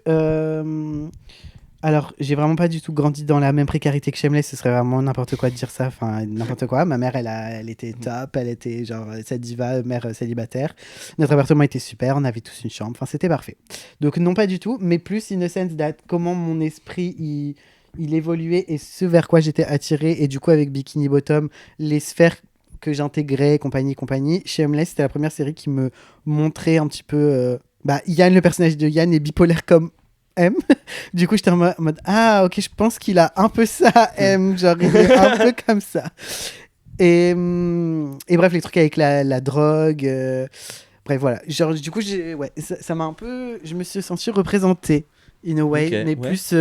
Alors, j'ai vraiment pas du tout grandi dans la même précarité que Shameless. Ce serait vraiment n'importe quoi de dire ça. Enfin, n'importe quoi. Ma mère, elle était top. Elle était genre cette diva, mère célibataire. Notre appartement était super. On avait tous une chambre. Enfin, c'était parfait. Donc, non, pas du tout. Mais plus in a sense that comment mon esprit il évoluait et ce vers quoi j'étais attiré. Et du coup, avec Bikini Bottom, les sphères que j'intégrais, compagnie. Shameless, c'était la première série qui me montrait un petit peu. Yann, le personnage de Yann, est bipolaire comme M. Du coup, j'étais en mode ah, ok, je pense qu'il a un peu ça, M. Genre, il est un peu comme ça. Et bref, les trucs avec la drogue. Bref, voilà. Genre, du coup, ça m'a un peu. Je me suis senti représenté, in a way, Ok, mais ouais. plus.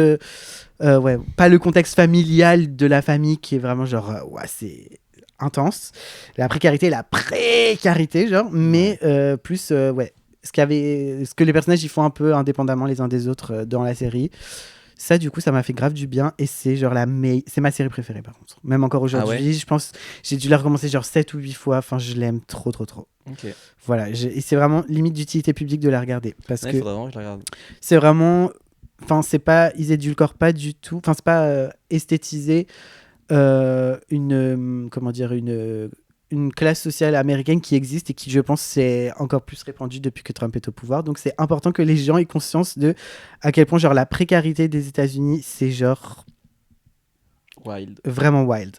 Pas le contexte familial de la famille qui est vraiment genre. C'est intense. La précarité, genre, mais plus, ce que les personnages ils font un peu indépendamment les uns des autres dans la série. Ça, du coup, ça m'a fait grave du bien et c'est genre c'est ma série préférée par contre. Même encore aujourd'hui, Ah ouais je pense, j'ai dû la recommencer genre 7 ou 8 fois. Enfin, je l'aime trop. Ok. Voilà, et c'est vraiment limite d'utilité publique de la regarder parce Ouais, que faudrait vraiment que je la regarde. c'est vraiment, enfin, c'est pas, ils édulcorent pas du tout, enfin, c'est pas esthétisé une classe sociale américaine qui existe et qui, je pense, c'est encore plus répandue depuis que Trump est au pouvoir. Donc, c'est important que les gens aient conscience de à quel point, genre, la précarité des États-Unis, c'est genre Wild. vraiment wild.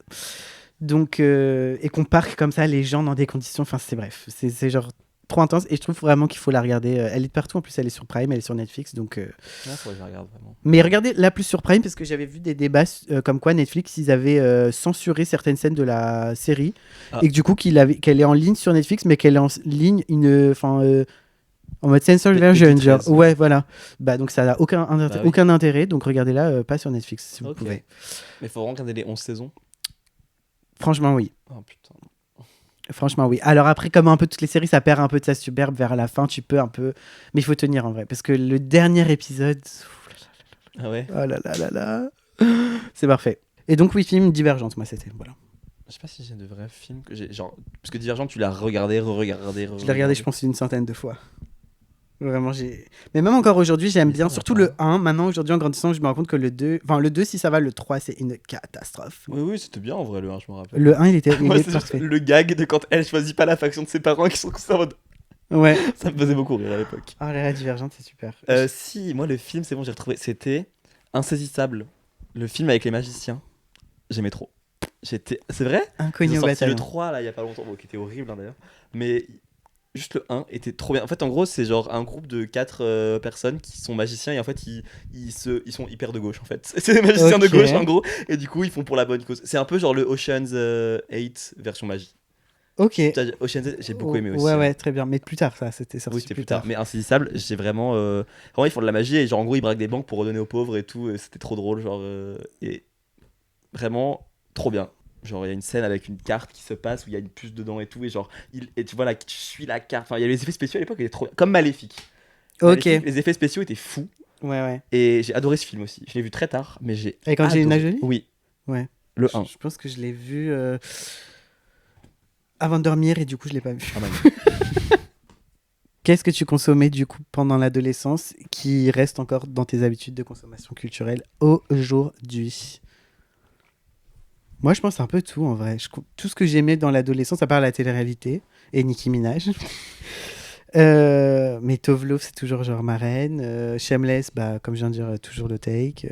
Donc, et qu'on parque comme ça les gens dans des conditions. Enfin, c'est bref. C'est genre trop intense. Et je trouve vraiment qu'il faut la regarder. Elle est de partout. En plus, elle est sur Prime, elle est sur Netflix. Donc, Faudrait que je regarde vraiment. mais regardez la plus sur Prime parce que j'avais vu des débats comme quoi Netflix, ils avaient censuré certaines scènes de la série. Et que du coup, qu'elle est en ligne sur Netflix, mais qu'elle est en ligne en mode censor version. Genre, ouais, voilà. Bah, donc, ça n'a aucun intérêt. Donc, regardez-la pas sur Netflix si vous pouvez. Mais il faut vraiment regarder les 11 saisons. Franchement, oui. Oh putain. Franchement, oui. Alors après, comme un peu toutes les séries, ça perd un peu de sa superbe vers la fin. Tu peux un peu... Mais il faut tenir en vrai. Parce que le dernier épisode... Ah ouais. Oh là là là là. C'est parfait. Et donc, oui, film Divergente, moi, c'était... Voilà. Je sais pas si j'ai de vrais films que j'ai... Genre... Parce que Divergente, tu l'as regardé, re-regardé. Je l'ai regardé, je pense, une centaine de fois. Vraiment, j'ai... Mais même encore aujourd'hui, j'aime bien. Surtout le 1. Maintenant, aujourd'hui, en grandissant, je me rends compte que le 2... Enfin, le 2, si ça va, le 3, c'est une catastrophe. Oui, c'était bien en vrai, le 1, je me rappelle. Le 1, il était c'est parfait. le gag de quand elle choisit pas la faction de ses parents qui sont en mode... Ouais. Ça me faisait beaucoup rire à l'époque. Oh là là, Divergente, c'est super. Si, moi, le film, c'est bon, j'ai retrouvé. C'était Insaisissable. Le film avec les magiciens. J'aimais trop. C'est vrai. Inconnu Ils au ont sorti bataillon. le 3 là il y a pas longtemps, qui était horrible d'ailleurs. Mais juste le 1 était trop bien. En fait, en gros, c'est genre un groupe de 4 personnes qui sont magiciens et en fait, ils sont hyper de gauche en fait. C'est des magiciens de gauche en gros. Et du coup, ils font pour la bonne cause. C'est un peu genre le Ocean's 8 version magie. Ok. Ocean's 8, j'ai beaucoup aimé aussi. Ouais, très bien. Mais plus tard, ça, c'était sorti. Oui, c'était plus tard. Mais Insaisissable, j'ai vraiment. Vraiment, ils font de la magie et genre en gros, ils braquent des banques pour redonner aux pauvres et tout. Et c'était trop drôle. Genre. Et vraiment, trop bien. Genre, il y a une scène avec une carte qui se passe où il y a une puce dedans et tout. Et genre, et tu vois, là, tu suis la carte. Enfin, il y a les effets spéciaux à l'époque, ils étaient trop bien. Comme Maléfique. Ok. Maléfique, les effets spéciaux étaient fous. Ouais. Et j'ai adoré ce film aussi. Je l'ai vu très tard, mais j'ai. Avec Angelina Jolie ? Oui. Ouais. Le 1. Je pense que je l'ai vu avant de dormir et du coup, je l'ai pas vu. Ah, bah, Qu'est-ce que tu consommais du coup pendant l'adolescence qui reste encore dans tes habitudes de consommation culturelle aujourd'hui ? Moi, je pense un peu tout en vrai. Tout ce que j'aimais dans l'adolescence, à part la télé-réalité et Nicki Minaj. Mais Tove Lo, c'est toujours genre ma reine. Shameless, bah, comme je viens de dire, toujours le take.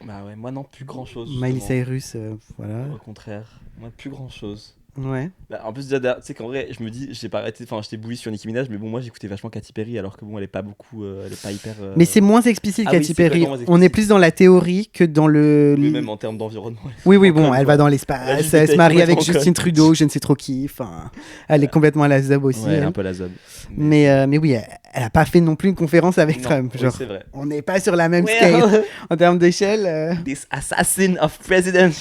Bah ouais, moi non, plus grand chose. Miley Cyrus, voilà. Au contraire, moi plus grand chose. Ouais. Bah, en plus, déjà, tu sais qu'en vrai, je me dis, j'ai pas arrêté, enfin, j'étais bouilli sur Nicki Minaj, mais bon, moi j'écoutais vachement Katy Perry, alors que bon, elle est pas beaucoup, elle est pas hyper. Mais c'est moins explicite Ah Katy oui, Perry. moins explicite. On est plus dans la théorie que dans le. Mais même en termes d'environnement. Oui, bon, elle va dans l'espace, elle se marie avec complètement Justin Trudeau, je ne sais trop qui. Enfin, elle est complètement à la zob aussi. Ouais, elle. un peu la zob. Mais oui, elle a pas fait non plus une conférence avec Non, Trump. oui, Genre, c'est vrai. on n'est pas sur la même scale en termes d'échelle. This assassin of president.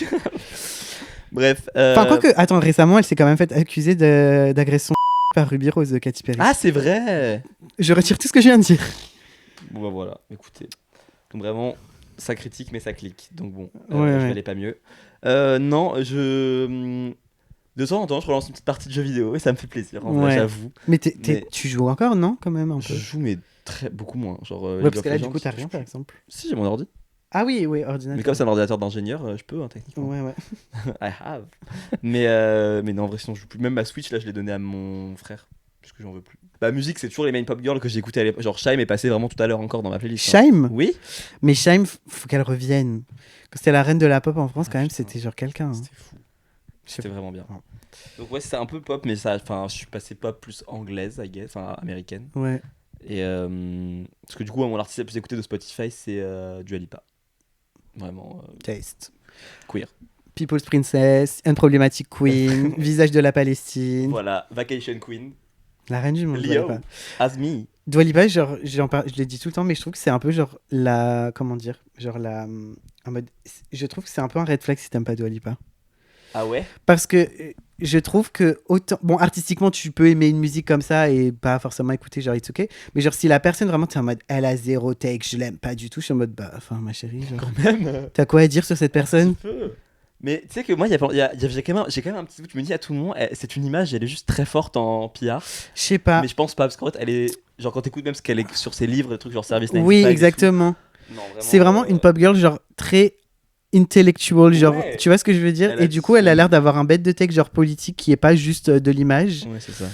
Bref. Enfin, quoique, attends, récemment, elle s'est quand même fait accuser d'agression par Ruby Rose de Katy Perry. Ah, c'est vrai. Je retire tout ce que je viens de dire. Bon, bah voilà, écoutez. Donc vraiment, ça critique, mais ça clique. Donc bon, je Ouais. vais aller pas mieux. Non, de temps en temps, je relance une petite partie de jeux vidéo et ça me fait plaisir, en vrai, j'avoue. Mais tu joues encore, non, quand même un peu. Je joue, mais beaucoup moins. Genre, Ouais, parce que là, du coup, t'as rien, par exemple. Si, j'ai mon ordi. Ah oui, ordinateur. Mais comme c'est un ordinateur d'ingénieur, je peux, hein, techniquement. Ouais. I have. mais non, en vrai, sinon, je joue plus. Même ma Switch, là, je l'ai donnée à mon frère. Parce que j'en veux plus. Bah, musique, c'est toujours les main pop girls que j'ai écouté à l'époque. Genre, Shaim est passé vraiment tout à l'heure encore dans ma playlist. Shaim ? Oui. Mais Shaim, faut qu'elle revienne. Quand c'était la reine de la pop en France, quand même, putain. c'était genre quelqu'un. C'était fou. C'était vraiment bien. Donc, ouais, c'est un peu pop, mais ça. Enfin, je suis passé pop plus anglaise, I guess. Enfin, américaine. Ouais. Et. Parce que du coup, mon artiste le plus écouté de Spotify, c'est Dua Lipa. Vraiment. Taste. Queer. People's Princess, Unproblematic Queen, Visage de la Palestine. Voilà, Vacation Queen. La reine du monde. Leo, Azmi. Dua Lipa, genre, je le dis tout le temps, mais je trouve que c'est un peu genre la. Comment dire ? Genre la. En mode. Je trouve que c'est un peu un red flag si t'aimes pas Dua Lipa. Ah ouais ? Parce que je trouve que autant. Bon, artistiquement, tu peux aimer une musique comme ça et pas forcément écouter genre It's Okay. Mais genre, si la personne vraiment, t'es en mode elle a zéro take, je l'aime pas du tout, je suis en mode bah, enfin, ma chérie. Genre, quand même. T'as quoi à dire sur cette personne ? Mais tu sais que moi, j'ai quand même un petit bout, tu me dis à tout le monde, c'est une image, elle est juste très forte en PR. Je sais pas. Mais je pense pas, parce qu'en fait, elle est. Genre, quand t'écoutes même ce qu'elle est sur ses livres, des trucs genre Service 95. Oui, exactement. Non, c'est vraiment une pop girl, genre très intellectual, genre, ouais. Tu vois ce que je veux dire ? Et du coup, elle a l'air d'avoir un bête de texte, genre politique, qui est pas juste de l'image. Ouais, c'est ça.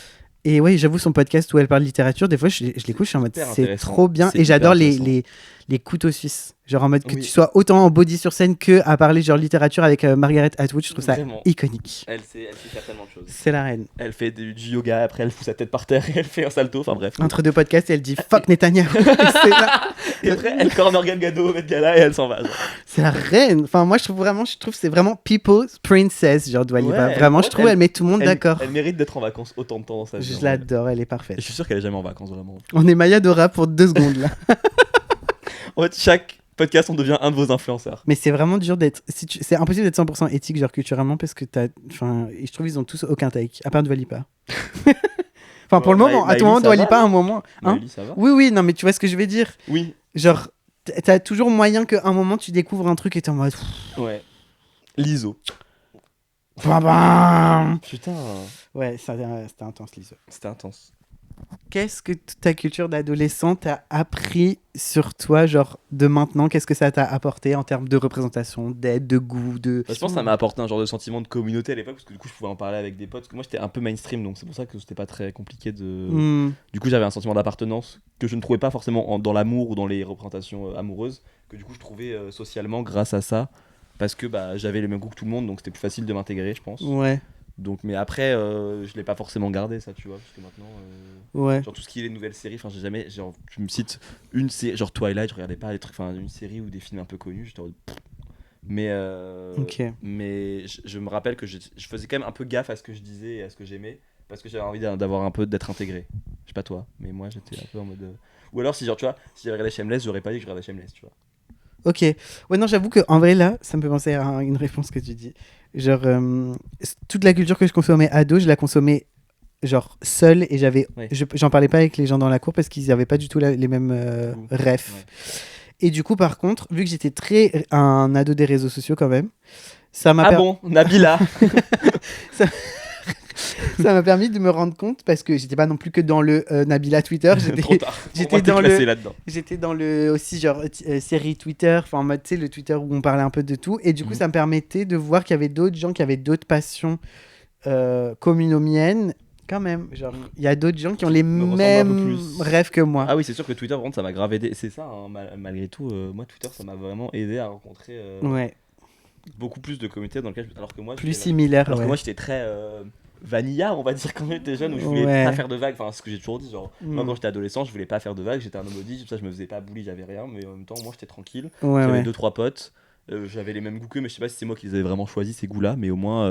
Et ouais, j'avoue, son podcast où elle parle de littérature, des fois, je l'écoute, je suis en mode, c'est intéressant. trop bien. C'est et j'adore hyper les les couteaux suisses. Genre en mode que Oui. tu sois autant en body sur scène que à parler genre littérature avec Margaret Atwood, je trouve ça Vraiment. iconique. Elle sait faire tellement de choses. C'est la reine. Elle fait du yoga, après elle fout sa tête par terre et elle fait un salto, enfin bref. Entre deux podcasts, elle dit fuck Netanyahu. C'est Et après elle corner Gal Gadot au Met Gala et elle s'en va. Genre. c'est la reine. Enfin, moi, je trouve que c'est vraiment people's princess, genre Dua Lipa. Ouais, vraiment, en je fait, trouve, elle met tout le monde d'accord. Elle mérite d'être en vacances autant de temps dans sa vie. Je en vrai. l'adore, elle est Et parfaite. je suis sûr qu'elle est jamais en vacances vraiment. On est Maya Dora pour 2 secondes là. En fait, chaque podcast, on devient un de vos influenceurs. Mais c'est vraiment dur d'être. C'est impossible d'être 100% éthique, genre culturellement, parce que t'as. Enfin, je trouve qu'ils ont tous aucun take, à part Dua Lipa. Enfin, pour le moment, à tout Miley, moment, ça Dua va, Lipa, à un moment. Hein Miley, ça va oui, non, mais tu vois ce que je veux dire. Oui. Genre, t'as toujours moyen qu'à un moment, tu découvres un truc et t'es en mode. Ouais. Liso. Bam, bam. Putain, Ouais, c'était intense, Lisa. c'était intense. Qu'est-ce que toute ta culture d'adolescent t'a appris sur toi, genre de maintenant? Qu'est-ce que ça t'a apporté en termes de représentation, d'aide, de goût, de. Bah, je pense que ça m'a apporté un genre de sentiment de communauté à l'époque parce que du coup je pouvais en parler avec des potes parce que moi j'étais un peu mainstream donc c'est pour ça que c'était pas très compliqué de. Hmm. Du coup j'avais un sentiment d'appartenance que je ne trouvais pas forcément dans l'amour ou dans les représentations amoureuses que du coup je trouvais socialement grâce à ça parce que bah, j'avais les mêmes goûts que tout le monde donc c'était plus facile de m'intégrer je pense. Ouais, Donc mais après je l'ai pas forcément gardé ça tu vois parce que maintenant ouais. genre tout ce qui est les nouvelles séries enfin j'ai jamais genre tu me cites une série genre Twilight je regardais pas les trucs enfin une série ou des films un peu connus j'étais en mode, pff. Mais Ok. mais je me rappelle que je faisais quand même un peu gaffe à ce que je disais et à ce que j'aimais parce que j'avais envie d'avoir un peu d'être intégré. Je sais pas toi, mais moi j'étais un peu en mode ou alors si genre tu vois, si j'avais regardé Shameless, j'aurais pas dit que je regardais Shameless, tu vois. Ok. Ouais, non, j'avoue qu'en vrai, là, ça me fait penser à une réponse que tu dis. Genre, toute la culture que je consommais ado, je la consommais genre seule et Ouais. j'en parlais pas avec les gens dans la cour parce qu'ils avaient pas du tout les mêmes refs. Ouais. Et du coup, par contre, vu que j'étais très un ado des réseaux sociaux quand même, ça m'a Ah bon, Nabila. ça m'a permis de me rendre compte parce que j'étais pas non plus que dans le Nabila Twitter, Trop tard. j'étais Pour moi, t'es dans classé le- là-dedans. j'étais dans le aussi genre série Twitter, enfin en mode tu sais le Twitter où on parlait un peu de tout et du coup Mhm. ça me permettait de voir qu'il y avait d'autres gens qui avaient d'autres passions communes aux miennes quand même. Genre il y a d'autres gens qui ont les me ressemblent un peu mêmes plus. rêves que moi. Ah oui, c'est sûr que Twitter par contre ça m'a grave aidé, c'est ça hein, malgré tout moi Twitter ça m'a vraiment aidé à rencontrer Ouais, beaucoup plus de communautés dans lesquelles alors que moi plus j'étais- similaire. alors que Ouais. moi j'étais très vanilla on va dire quand j'étais jeune où je voulais Ouais. pas faire de vagues enfin ce que j'ai toujours dit genre moi Mm. quand j'étais adolescent je voulais pas faire de vagues j'étais un nobody ça je me faisais pas bully j'avais rien mais en même temps moi j'étais tranquille Ouais, j'avais ouais. 2-3 potes j'avais les mêmes goûts qu'eux mais je sais pas si c'est moi qui les avais vraiment choisis ces goûts là mais au moins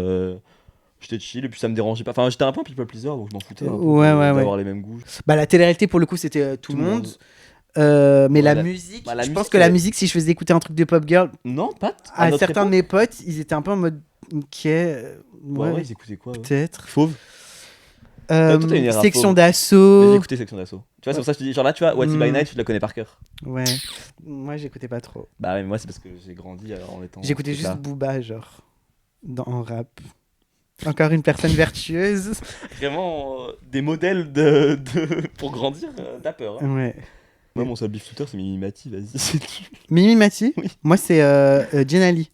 j'étais chill et puis ça me dérangeait pas enfin j'étais un peu un people pleaser donc je m'en foutais un peu Ouais, ouais, d'avoir ouais. les mêmes goûts Bah la télé-réalité pour le coup c'était tout le monde. Mais Ouais, la la- musique, bah, la je musique, pense que la elle- musique, si je faisais écouter un truc de pop girl, non pas à notre certains de époque. mes potes, ils étaient un peu en mode ok, Ouais, ouais, ils écoutaient quoi eux peut-être. Fauve toi, t'as une era Section fauve. Vas-y d'assaut. écoutez Section d'Assaut tu vois c'est pour ça que je te dis genre là tu vois What If by Night tu la connais par cœur Ouais. Moi, j'écoutais pas trop. bah ouais, mais moi c'est parce que j'ai grandi en étant J'écoutais là. juste Booba, genre, en rap. Encore une personne vertueuse. Vraiment des modèles pour grandir, t'as peur. Hein. Ouais. Moi, mon seul beef Twitter, c'est Mimi Mati, vas-y, c'est tout. Mimi Mati. Oui. Moi, c'est Jenali.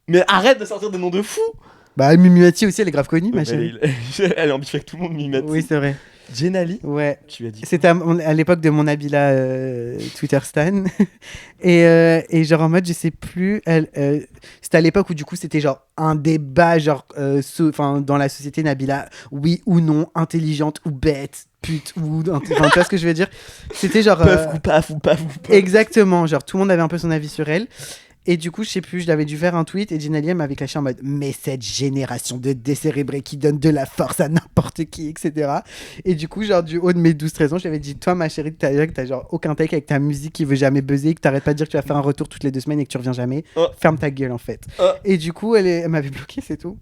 Mais arrête de sortir des noms de fous Bah, Mimi Mati aussi, elle est grave connue, ma chérie. Elle est en beef avec tout le monde, Mimi Mati. Oui, c'est vrai. Jenali, Ouais. tu lui as dit quoi C'était à l'époque de mon Nabila Twitter Stan. et genre en mode, je sais plus. C'était à l'époque où du coup c'était genre un débat, genre dans la société Nabila, oui ou non, intelligente ou bête, pute ou. Enfin, tu vois ce que je veux dire? C'était genre. Puff ou paf ou paf ou paf. Exactement, genre tout le monde avait un peu son avis sur elle. Et du coup, je sais plus, je l'avais dû faire un tweet et Jenali m'avait clashé en mode mais cette génération de décérébrés qui donne de la force à n'importe qui, etc. Et du coup, genre du haut de mes 12-13 ans, je lui avais dit toi, ma chérie, t'as genre aucun take avec ta musique qui veut jamais buzzer, que t'arrêtes pas de dire que tu vas faire un retour toutes les 2 semaines et que tu reviens jamais. Oh. Ferme ta gueule en fait. Oh. Et du coup, elle m'avait bloqué, c'est tout.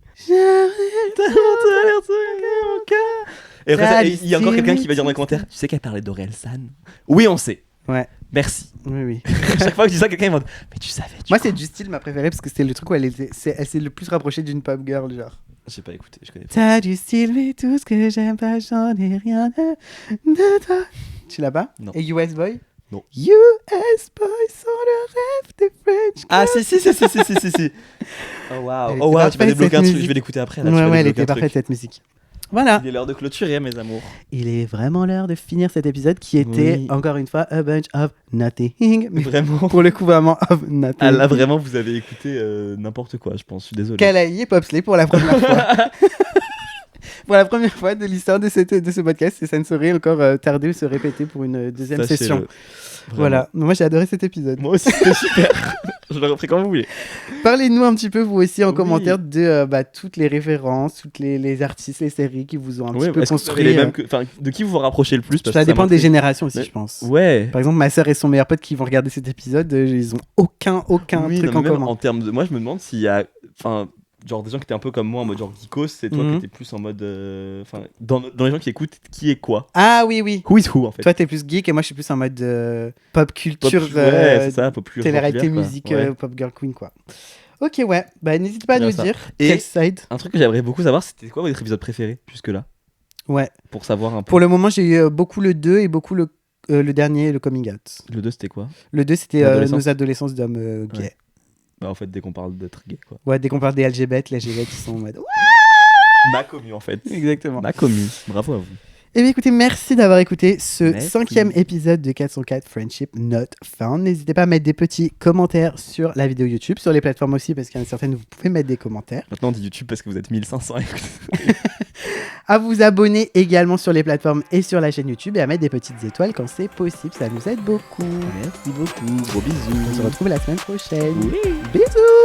Et après, il y a encore quelqu'un qui va dire dans les commentaires tu sais qu'elle parlait d'Orelsan Oui, on sait. Ouais, Merci. oui, oui. Chaque fois que je dis ça, quelqu'un il me dit mais tu savais. Moi, c'est du style ma préférée parce que c'était le truc où elle s'est le plus rapprochée d'une pop girl, genre. J'ai pas écouté, je connais pas. T'as du style, mais tout ce que j'aime pas, j'en ai rien de toi. Tu l'as pas? Non. Et US Boy? Non. US Boy sont le rêve des French. Ah si. Oh Elle waouh, était tu vas débloquer parfaite, un cette truc, je musique. vais l'écouter après. Là, Ouais, tu vas ouais, elle débloquer était un truc. parfaite cette musique. Voilà. Il est l'heure de clôturer, mes amours. Il est vraiment l'heure de finir cet épisode qui était, Oui. encore une fois, a bunch of nothing. Mais Vraiment. pour le coup, vraiment, of nothing. Ah là, vraiment, vous avez écouté n'importe quoi, je pense. Je suis désolé. Kalaï et Popsley pour la première fois. Pour la première fois de l'histoire de ce podcast, et ça ne saurait encore tarder ou se répéter pour une deuxième Sachez-le. session. Vraiment. Voilà. Moi, j'ai adoré cet épisode. Moi aussi, c'était super. Je le referai quand vous voulez. Parlez-nous un petit peu, vous aussi, en Oui. commentaire de toutes les références, toutes les artistes, les séries qui vous ont un petit peu est-ce que vous avez construit. les mêmes enfin, de qui vous vous rapprochez le plus parce Ça que dépend des m'intrigue. générations aussi, Mais- je pense. Ouais. Par exemple, ma sœur et son meilleur pote qui vont regarder cet épisode, ils ont aucun Oui, truc non, en mais même commun. en termes de. Moi, je me demande s'il y a. Enfin, genre des gens qui étaient un peu comme moi en mode genre geekos, c'est toi qui étais plus en mode. Enfin, dans les gens qui écoutent, qui est quoi? Ah oui, oui. Who is who en fait? Toi, t'es plus geek et moi, je suis plus en mode pop culture, ouais, c'est ça, pop culture télé-réalité, populaire, quoi. musique, Ouais. pop girl queen, quoi. Ok, ouais. Bah, n'hésite pas à Bien nous ça. dire Et- quel side. Un truc que j'aimerais beaucoup savoir, c'était quoi votre épisode préféré jusque-là? Ouais. Pour savoir un peu. Pour le moment, j'ai eu beaucoup le 2 et beaucoup le dernier, le coming out. Le 2, c'était quoi? Le 2, c'était L'adolescence. nos adolescences d'hommes gays. Ouais. Bah, en fait, dès qu'on parle d'être gay, quoi. Ouais, dès qu'on parle des LGBT, les LGBT, ils sont en mode. Ouais, Ma commu, en fait. exactement. Ma commu. Bravo à vous. Eh bien, écoutez, merci d'avoir écouté ce Merci. 5e épisode de 404 Friendship Not Found. N'hésitez pas à mettre des petits commentaires sur la vidéo YouTube, sur les plateformes aussi, parce qu'il y en a certaines où vous pouvez mettre des commentaires. Maintenant, on dit YouTube parce que vous êtes 1500. À vous abonner également sur les plateformes et sur la chaîne YouTube et à mettre des petites étoiles quand c'est possible. Ça nous aide beaucoup. Merci beaucoup. Gros bisous. On se retrouve la semaine prochaine. Oui. Bisous!